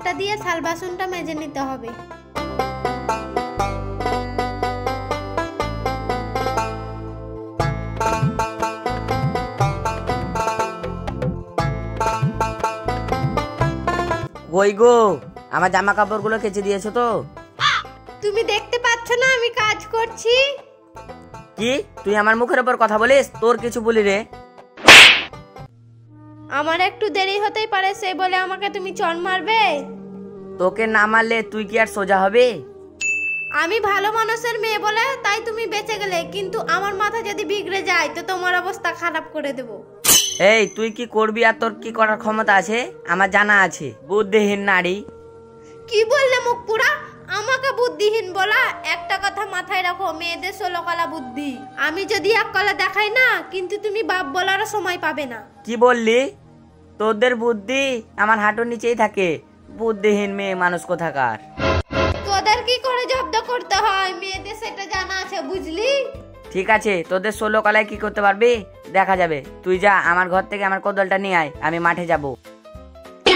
জলটা দিয়ে থাল বাসনটা মেজে নিতে হবে। কই গো, আমার জামা কাপড়গুলো কেচে দিয়েছো তো? তুমি দেখতে পাচ্ছ না আমি কাজ করছি? কি তুই আমার মুখের উপর কথা বলিস? তোর কিছু বলি রে? আমার একটু দেরি হতেই পারে, সেই বলে আমাকে তুমি চড় মারবে? তোকে না মারলে তুই কি আর সোজা হবে? আমি ভালো মানুষের মেয়ে বলে তাই তুমি বেঁচে গেলে, কিন্তু আমার মাথা যদি বিগড়ে যায় তো তোমার অবস্থা খারাপ করে দেব। এই তুই কি করবি আর তোর কি করার ক্ষমতা আছে আমার জানা আছে। বুদ্ধিহীন নারী। কি বললে মুখ পুরা? আমাকে বুদ্ধিহীন বলা? একটা কথা মাথায় রাখো, মেয়েদের 16 কলা বুদ্ধি। আমি যদি 1 কলা দেখাই না, কিন্তু তুমি বাপ বলারও সময় পাবে না। কি বললি? তোদের বুদ্ধি আমার হাঁটুর নিচেই থাকে। বুদ্ধিহীন মেয়ে মানুষ কোথাকার। তোদের কি করে জব্দ করতে হয় মেয়েদের সেটা জানা আছে, বুঝলি? ঠিক আছে, তোদের 16 কলায় কি করতে পারবি দেখা যাবে। তুই যা, আমার ঘর থেকে আমার কোদালটা নিয়ে আয়, আমি মাঠে যাব।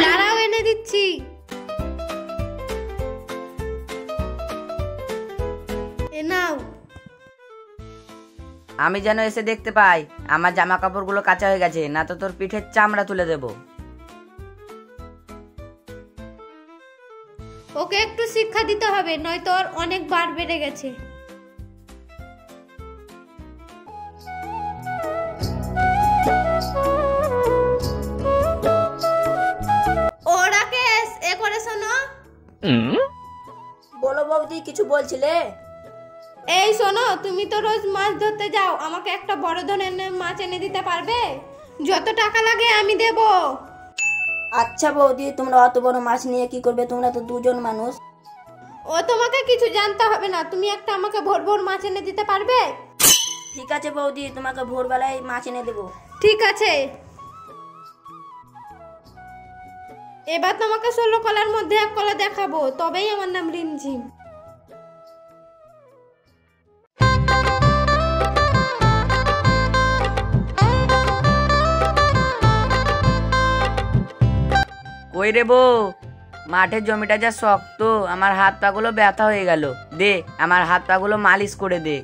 দাঁড়াও, এনে দিচ্ছি। এ নাও। আমি যেন এসে দেখতে পাই আমার জামা কাপড়গুলো কাঁচা হয়ে গেছে, না তো তোর পিঠের চামড়া তুলে দেব। ওকে একটু শিক্ষা দিতে হবে, নয়তো ওর অনেক বার বেড়ে গেছে। ওরা কেস এ করে শোনো। বলো বৌদি, কিছু বলছিলে? এই শোনো, তুমি তো রোজ মাছ ধরতে যাও, আমাকে একটা বড় ধরনের মাছ এনে দিতে পারবে? যত টাকা লাগে আমি দেব। আচ্ছা বৌদি, তোমরা অত বড় মাছ নিয়ে কি করবে? তোমরা তো 2 জন মানুষ। ও তোমাকে কিছু জানতে হবে না, তুমি একটা আমাকে ভোর ভোর মাছ এনে দিতে পারবে? ঠিক আছে বৌদি, তোমাকে ভোরবেলায় মাছ এনে দেবো। ঠিক আছে। এবার তোমাকে 16 কলার মধ্যে 1 কলা দেখাবো, তবেই আমার নাম রিমঝিম। কই রে বউ, মাঠের জমিটা যা শক্ত, আমার হাত পাগুলো ব্যথা হয়ে গেল। দে, আমার হাত পাগুলো মালিশ করে দে।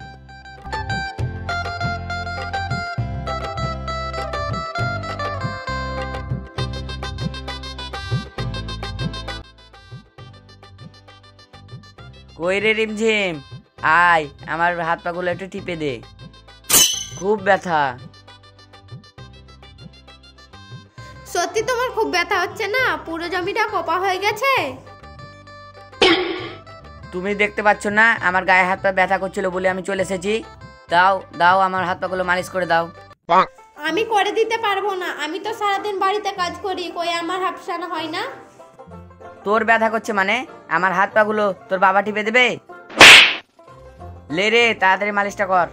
কই রে রিমঝিম, আয়, আমার হাত পাগুলো একটু টিপে দে, খুব ব্যথা। সত্যি তোমার খুব ব্যথা হচ্ছে না? পুরো জমিটা কোপা হয়ে গেছে। তুমি দেখতে পাচ্ছ না আমার গায়ে হাত পা ব্যথা করছিল বলে আমি চলে এসেছি। দাও দাও, আমার হাত পাগুলো মালিশ করে দাও। আমি করে দিতে পারবো না, আমি তো সারাদিন বাড়িতে কাজ করি, কই আমার হাফসানা হয় না? তোর ব্যথা করছে মানে আমার হাত পাগুলো তোর বাবা টিপে দেবে? লে রে, তাড়াতাড়ি মালিশটা কর।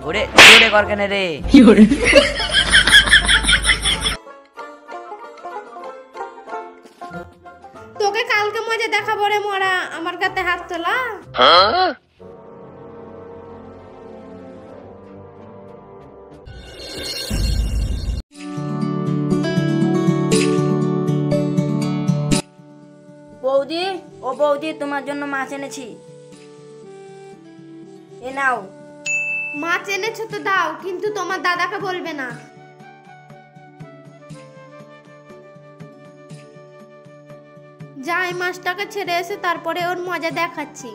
ওরে জোরে কর কেন রে? তোকে কালকে মজা দেখাবো রে মোরা, আমার কাছে হাত তোলা। বৌদি, ও বৌদি, তোমার জন্য মাছ এনেছি, এ নাও। মাছ এনেছো তো দাও, কিন্তু তোমার দাদাকে বলবে না। যাই মাছটাকে ছেড়ে এসে তারপরে ওর মজা দেখাচ্ছি।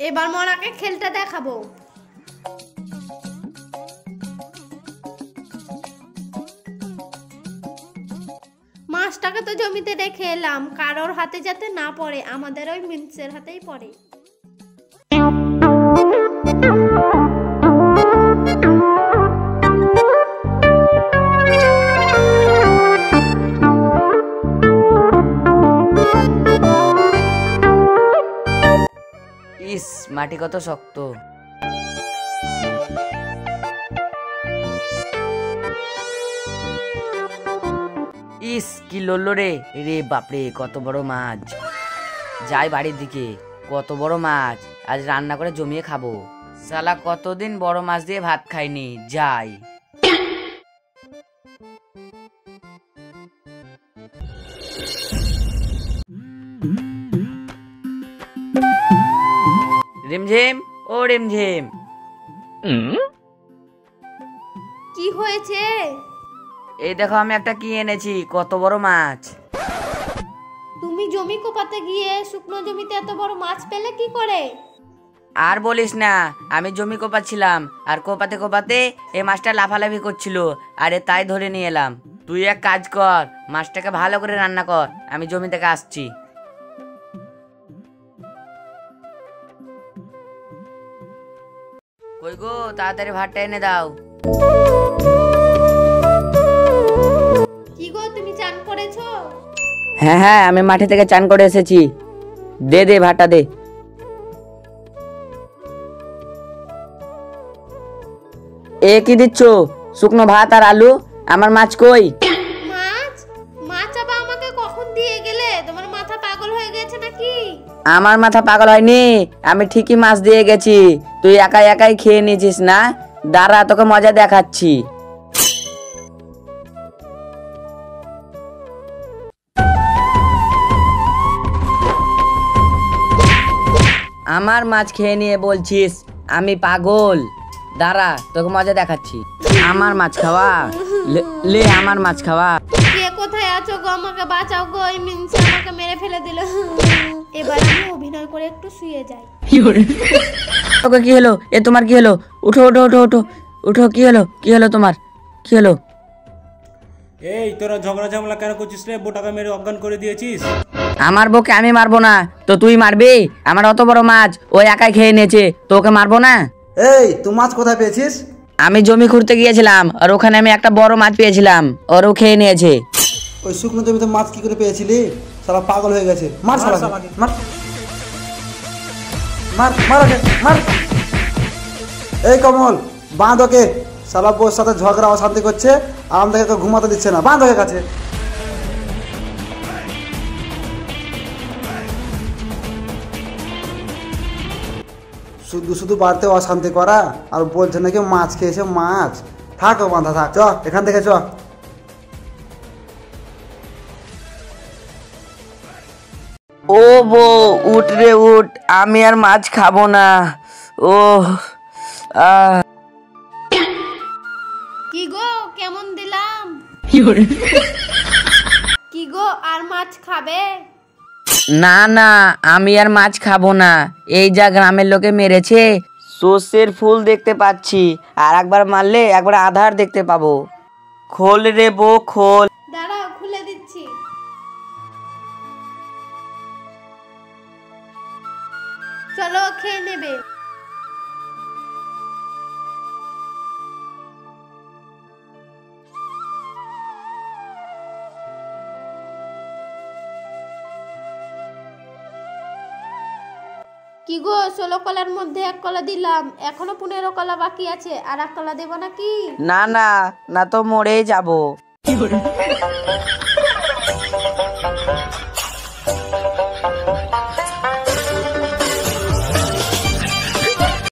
এবার মরাকে খেলটা দেখাবো। মাছটাকে তো জমিতে রেখে এলাম, কারোর হাতে যাতে না পড়ে, আমাদের ওই মিন্সের হাতেই পড়ে। ইস, মাটি কত শক্ত। ইস কি লড়লো রে, রে বাপরে কত বড় মাছ। যাই বাড়ির দিকে, কত বড় মাছ, আজ রান্না করে জমিয়ে খাবো। শালা কতদিন বড় মাছ দিয়ে ভাত খাইনি। যাই রিমঝিম, ও রিমঝিম। কি হয়েছে? এই দেখো আমি একটা কি এনেছি, কত বড় মাছ। তুমি জমি কোপাতে গিয়ে শুকনো জমিতে এত বড় মাছ পেলে কি করে? আর বলিস না, আমি জমি কোপাচ্ছিলাম, আর কোপাতে কোপাতে এই মাছটা লাফালাফি করছিল, আরে তাই ধরে নিয়ে এলাম। তুই এক কাজ কর, মাছটাকে ভালো করে রান্না কর, আমি জমি থেকে আসছি। কই গো, তাড়াতাড়ি ভাতটা এনে দাও। কি গো, তুমি চান করেছো? হ্যাঁ হ্যাঁ, আমি মাঠে থেকে চান করে এসেছি। দে দে ভাতটা দে। এ কি দিচ্ছ? শুকনো ভাত আর আলু। আমার মাছ কই? মাছ? মাছ আবার আমাকে কখন দিয়ে গেলে? তোমার মাথা পাগল হয়ে গেছে নাকি? আমার মাথা পাগল হয়নি, আমি ঠিকই মাছ দিয়ে গেছি। তুই একাই একাই খেয়ে নিয়েছিস না? দাঁড়া, তোকে মজা দেখাচ্ছি। আমার মাছ খেয়ে নিয়ে বলছিস আমি পাগল? দাঁড়া, তোকে মজা দেখাচ্ছি। আমার মাছ খাওয়া, লে আমার মাছ খাওয়া। কে কোথায় আছো গো? আমাকে বাঁচাও গো, এই মিনসে আমাকে মেরে ফেলে দিল। এবার আমি অভিনয় করে একটু শুয়ে যাই। তোকে কি হলো? এ তোমার কি হলো? উঠো উঠো উঠো উঠো উঠো। কি হলো, কি হলো তোমার, কি হলো? এই তোরা ঝগড়া ঝামেলা কেন করছিস রে? বোটাকে মেরে অজ্ঞান করে দিয়েছিস। আমার বউকে আমি মারবো না তো তুই মারবি? আমার অত বড় মাছ ওই একাই খেয়ে নিয়েছে, তোকে মারবো না? এই তুই মাছ কোথায় পেয়েছিস? আমি জমি খুঁড়তে গিয়েছিলাম, আর ওখানে আমি একটা বড় মাছ পেয়েছিলাম, ওরও খেয়ে নিয়েছে। ওই শুকনো জমিতে মাছ কি করে পেয়েছিলি? শালা পাগল হয়ে গেছে। মার শালা, মার মার মার ওকে, মার। এই কমল, বাঁধ ওকে। শালা বউর সাথে ঝগড়া অশান্তি করছে, আর আমাদেরকে ঘুমাতে দিচ্ছে না। বাঁধ ওকে কাছে। শুধু শুধু বাড়িতে অশান্তি করা, আর বলছে নাকি মাছ খেয়েছে। মাছ থাকো, বাঁধা থাক। চ এখান থেকে চ। ও বউ উঠ রে উঠ, আমি আর মাছ খাবো না। ও কি গো, কেমন দিলাম? কি গো, আর মাছ খাবে? না না, আমি আর মাছ খাবো না। এই যা গ্রামের লোকে মেরেছে, সর্ষের ফুল দেখতে পাচ্ছি, আর একবার মারলে একবার আধার দেখতে পাবো। খোল রে বউ খোল। দাঁড়াও, খুলে দিচ্ছি। চলো, খেয়ে নেবে। কি গো, 16 কলার মধ্যে 1 কলা দিলাম, এখনো 15 কলা বাকি আছে, আর 1 কলা দেবো নাকি? না না না, তো মরেই যাবো।